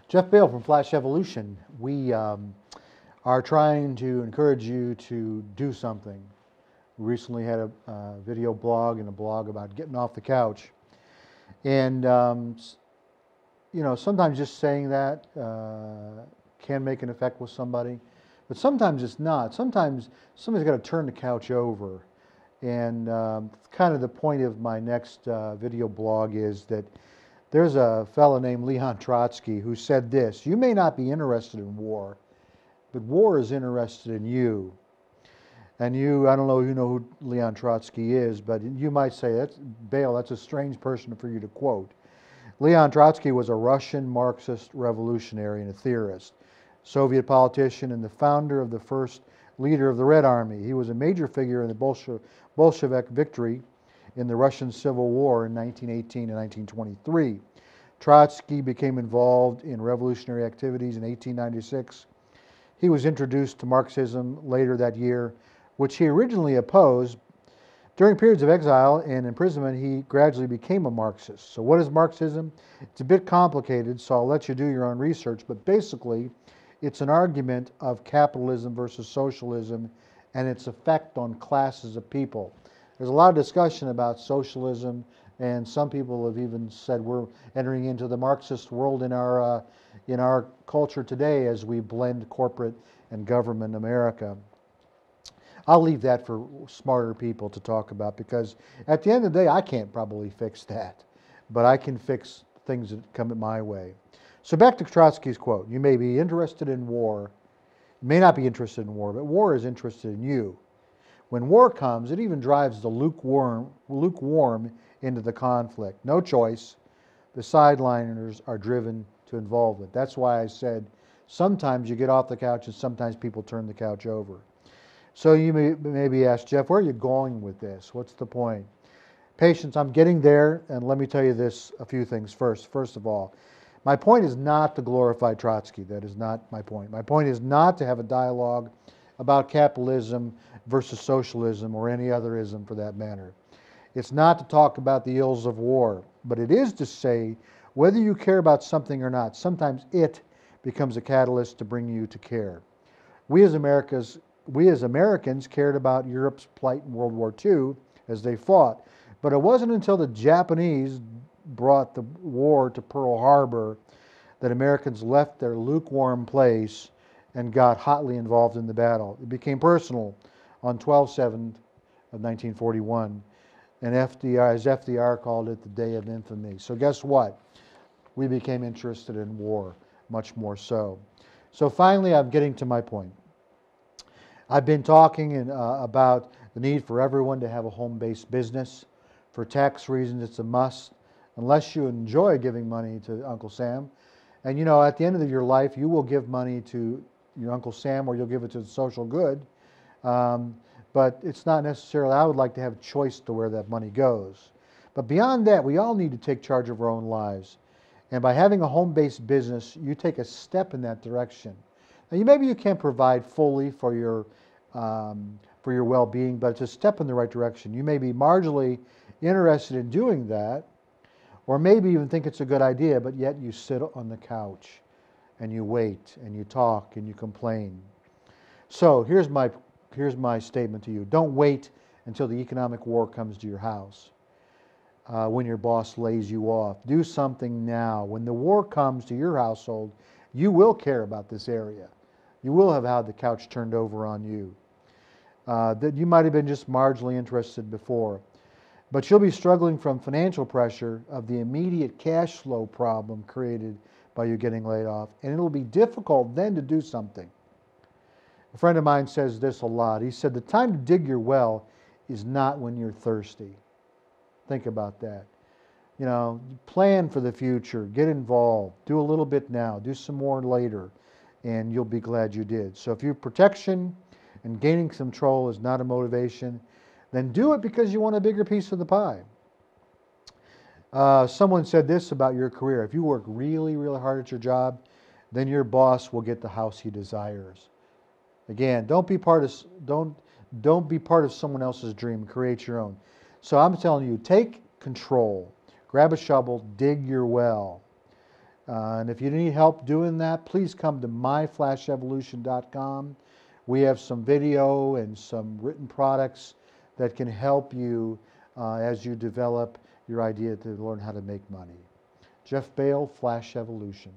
Jeff Bale from Flash Evolution. We are trying to encourage you to do something. We recently had a video blog and a blog about getting off the couch. And, sometimes just saying that can make an effect with somebody, but sometimes it's not. Sometimes somebody's got to turn the couch over. And kind of the point of my next video blog is that there's a fellow named Leon Trotsky who said this: you may not be interested in war, but war is interested in you. And I don't know if you know who Leon Trotsky is, but you might say, that's a strange person for you to quote. Leon Trotsky was a Russian Marxist revolutionary and a theorist, Soviet politician, and the founder of the first leader of the Red Army. He was a major figure in the Bolshevik victory in the Russian Civil War in 1918 and 1923. Trotsky became involved in revolutionary activities in 1896. He was introduced to Marxism later that year, which he originally opposed. During periods of exile and imprisonment, he gradually became a Marxist. So what is Marxism? It's a bit complicated, so I'll let you do your own research, but basically it's an argument of capitalism versus socialism and its effect on classes of people. There's a lot of discussion about socialism, and some people have even said we're entering into the Marxist world in our culture today as we blend corporate and government America. I'll leave that for smarter people to talk about, because at the end of the day, I can't probably fix that, but I can fix things that come my way. So back to Trotsky's quote: you may be interested in war, you may not be interested in war, but war is interested in you. When war comes, it even drives the lukewarm into the conflict. No choice. The sideliners are driven to involvement. That's why I said sometimes you get off the couch and sometimes people turn the couch over. So you may be asked, Jeff, where are you going with this? What's the point? Patience, I'm getting there, and let me tell you a few things first. First of all, my point is not to glorify Trotsky. That is not my point. My point is not to have a dialogue about capitalism versus socialism or any other ism for that matter. It's not to talk about the ills of war, but it is to say whether you care about something or not, sometimes it becomes a catalyst to bring you to care. We as Americans cared about Europe's plight in World War II as they fought, but it wasn't until the Japanese brought the war to Pearl Harbor that Americans left their lukewarm place and got hotly involved in the battle. It became personal on 12/7 of 1941, and FDR, as FDR called it, the Day of Infamy. So guess what? We became interested in war, much more so. So finally, I'm getting to my point. I've been talking about the need for everyone to have a home-based business. For tax reasons, it's a must, unless you enjoy giving money to Uncle Sam. And at the end of your life, you will give money to your Uncle Sam, or you'll give it to the social good. But it's not necessarily, I would like to have choice to where that money goes. But beyond that, we all need to take charge of our own lives. And by having a home-based business, you take a step in that direction. Now, maybe you can't provide fully for your well-being, but it's a step in the right direction. You may be marginally interested in doing that, or maybe even think it's a good idea, but yet you sit on the couch and you wait and you talk and you complain. So here's my statement to you. Don't wait until the economic war comes to your house, when your boss lays you off. Do something now. When the war comes to your household, you will care about this area. You will have had the couch turned over on you. That you might have been just marginally interested before. But you'll be struggling from financial pressure of the immediate cash flow problem created by you getting laid off. And it'll be difficult then to do something. A friend of mine says this a lot. He said, the time to dig your well is not when you're thirsty. Think about that. Plan for the future. Get involved. Do a little bit now. Do some more later. And you'll be glad you did. So if your protection and gaining control is not a motivation, then do it because you want a bigger piece of the pie. Someone said this about your career. If you work really, really hard at your job, then your boss will get the house he desires. Again, don't be part of someone else's dream. Create your own. So I'm telling you, take control. Grab a shovel, dig your well. And if you need help doing that, please come to myflashevolution.com. We have some video and some written products that can help you as you develop your idea to learn how to make money. Jeff Bale, Flash Evolution.